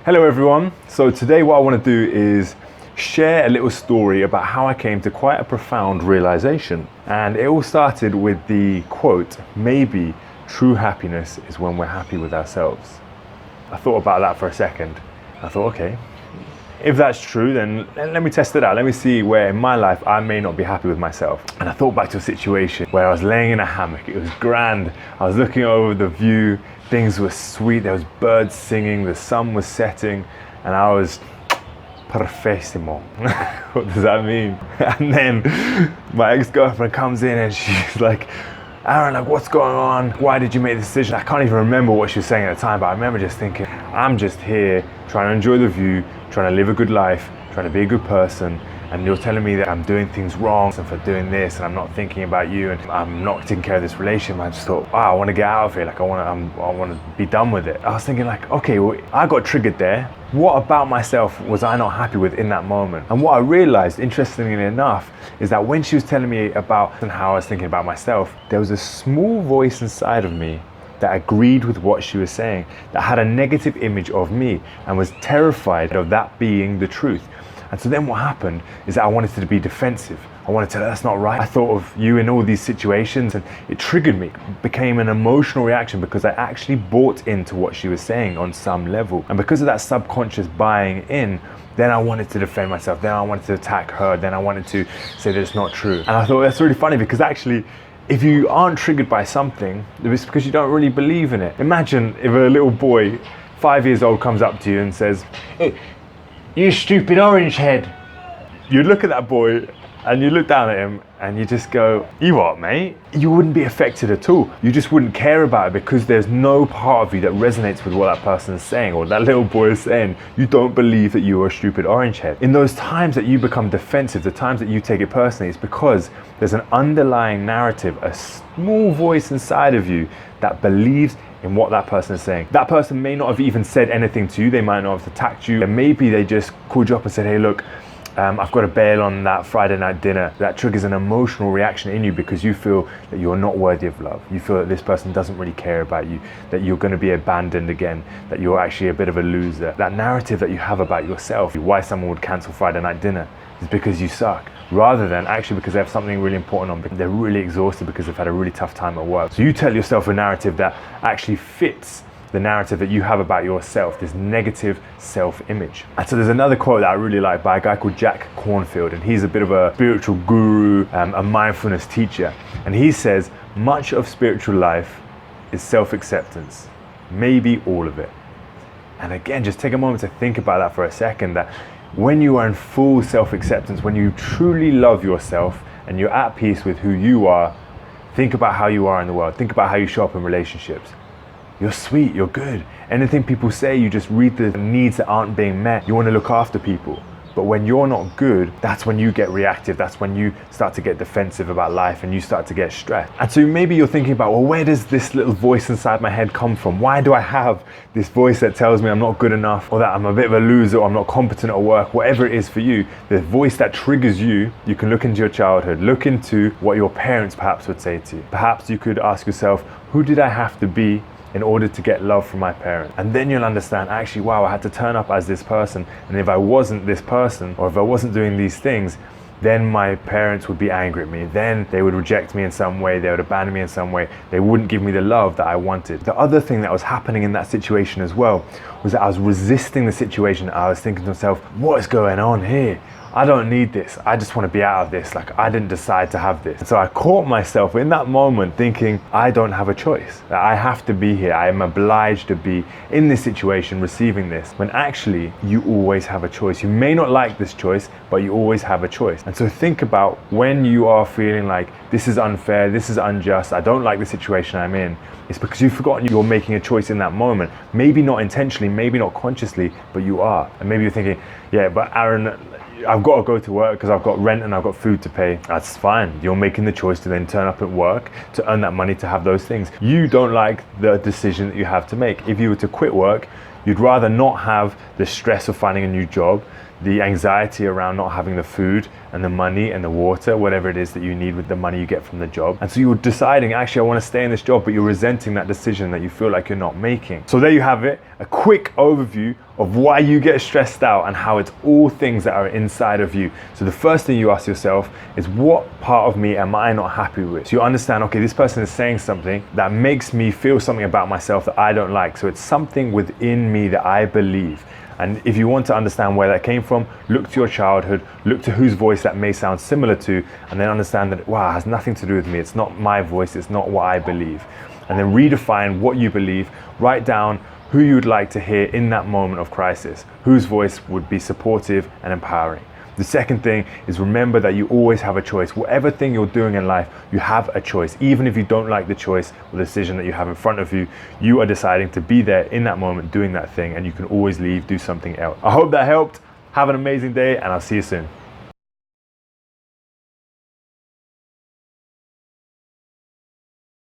Hello everyone. So today what I want to do is share a little story about how I came to quite a profound realization. And it all started with the quote, maybe true happiness is when we're happy with ourselves. I thought about that for a second. I thought, okay, if that's true, then let me test it out. Let me see where in my life I may not be happy with myself. And I thought back to a situation where I was laying in a hammock. It was grand. I was looking over the view. Things were sweet. There was birds singing. The sun was setting. And I was perfectissimo. What does that mean? And then my ex-girlfriend comes in and she's like, Aaron, like, what's going on? Why did you make the decision? I can't even remember what she was saying at the time, but I remember just thinking, I'm just here trying to enjoy the view, trying to live a good life, trying to be a good person, and you're telling me that I'm doing things wrong and for doing this, and I'm not thinking about you, and I'm not taking care of this relationship. I just thought, wow, I want to get out of here. Like, I want to be done with it. I was thinking, like, okay, well, I got triggered there. What about myself was I not happy with in that moment? And what I realized, interestingly enough, is that when she was telling me about how I was thinking about myself, there was a small voice inside of me that agreed with what she was saying, that had a negative image of me and was terrified of that being the truth. And so then what happened is that I wanted to be defensive. I wanted to, that's not right. I thought of you in all these situations and it triggered me. It became an emotional reaction because I actually bought into what she was saying on some level. And because of that subconscious buying in, then I wanted to defend myself. Then I wanted to attack her. Then I wanted to say that it's not true. And I thought that's really funny because actually, if you aren't triggered by something, it's because you don't really believe in it. Imagine if a little boy, 5 years old, comes up to you and says, "Hey, you stupid orange head." You'd look at that boy and you look down at him and you just go, "You what, mate?" You wouldn't be affected at all. You just wouldn't care about it because there's no part of you that resonates with what that person is saying or that little boy is saying. You don't believe that you are a stupid orange head. In those times that you become defensive, the times that you take it personally, it's because there's an underlying narrative, a small voice inside of you that believes in what that person is saying. That person may not have even said anything to you. They might not have attacked you. And maybe they just called you up and said, "Hey, look, I've got to bail on that Friday night dinner." That triggers an emotional reaction in you because you feel that you're not worthy of love. You feel that this person doesn't really care about you, that you're going to be abandoned again, that you're actually a bit of a loser. That narrative that you have about yourself, why someone would cancel Friday night dinner, is because you suck, rather than actually because they have something really important on, because they're really exhausted because they've had a really tough time at work. So you tell yourself a narrative that actually fits the narrative that you have about yourself, this negative self-image. And so there's another quote that I really like by a guy called Jack Cornfield, and he's a bit of a spiritual guru, a mindfulness teacher. And he says, much of spiritual life is self-acceptance, maybe all of it. And again, just take a moment to think about that for a second, that when you are in full self-acceptance, when you truly love yourself and you're at peace with who you are, think about how you are in the world. Think about how you show up in relationships. You're sweet, you're good. Anything people say, you just read the needs that aren't being met. You want to look after people. But when you're not good, that's when you get reactive. That's when you start to get defensive about life and you start to get stressed. And so maybe you're thinking about, well, where does this little voice inside my head come from? Why do I have this voice that tells me I'm not good enough, or that I'm a bit of a loser, or I'm not competent at work? Whatever it is for you, the voice that triggers you, you can look into your childhood, look into what your parents perhaps would say to you. Perhaps you could ask yourself, who did I have to be in order to get love from my parents? And then you'll understand, actually, wow, I had to turn up as this person. And if I wasn't this person, or if I wasn't doing these things, then my parents would be angry at me. Then they would reject me in some way. They would abandon me in some way. They wouldn't give me the love that I wanted. The other thing that was happening in that situation as well was that I was resisting the situation. I was thinking to myself, what is going on here? I don't need this. I just want to be out of this. Like, I didn't decide to have this. And so I caught myself in that moment thinking, I don't have a choice. I have to be here. I am obliged to be in this situation, receiving this. When actually, you always have a choice. You may not like this choice, but you always have a choice. And so think about when you are feeling like, this is unfair, this is unjust, I don't like the situation I'm in. It's because you've forgotten you're making a choice in that moment. Maybe not intentionally, maybe not consciously, but you are. And maybe you're thinking, yeah, but Aaron, I've got to go to work because I've got rent and I've got food to pay. That's fine. You're making the choice to then turn up at work to earn that money to have those things. You don't like the decision that you have to make. If you were to quit work, you'd rather not have the stress of finding a new job the anxiety around not having the food and the money and the water, whatever it is that you need with the money you get from the job. And so you're deciding, actually, I want to stay in this job, but you're resenting that decision that you feel like you're not making. So there you have it, a quick overview of why you get stressed out and how it's all things that are inside of you. So the first thing you ask yourself is, what part of me am I not happy with? So you understand, okay, this person is saying something that makes me feel something about myself that I don't like. So it's something within me that I believe. And if you want to understand where that came from, look to your childhood, look to whose voice that may sound similar to, and then understand that, wow, it has nothing to do with me. It's not my voice, it's not what I believe. And then redefine what you believe, write down who you'd like to hear in that moment of crisis, whose voice would be supportive and empowering. The second thing is, remember that you always have a choice. Whatever thing you're doing in life, you have a choice. Even if you don't like the choice or the decision that you have in front of you, you are deciding to be there in that moment doing that thing, and you can always leave, do something else. I hope that helped. Have an amazing day, and I'll see you soon.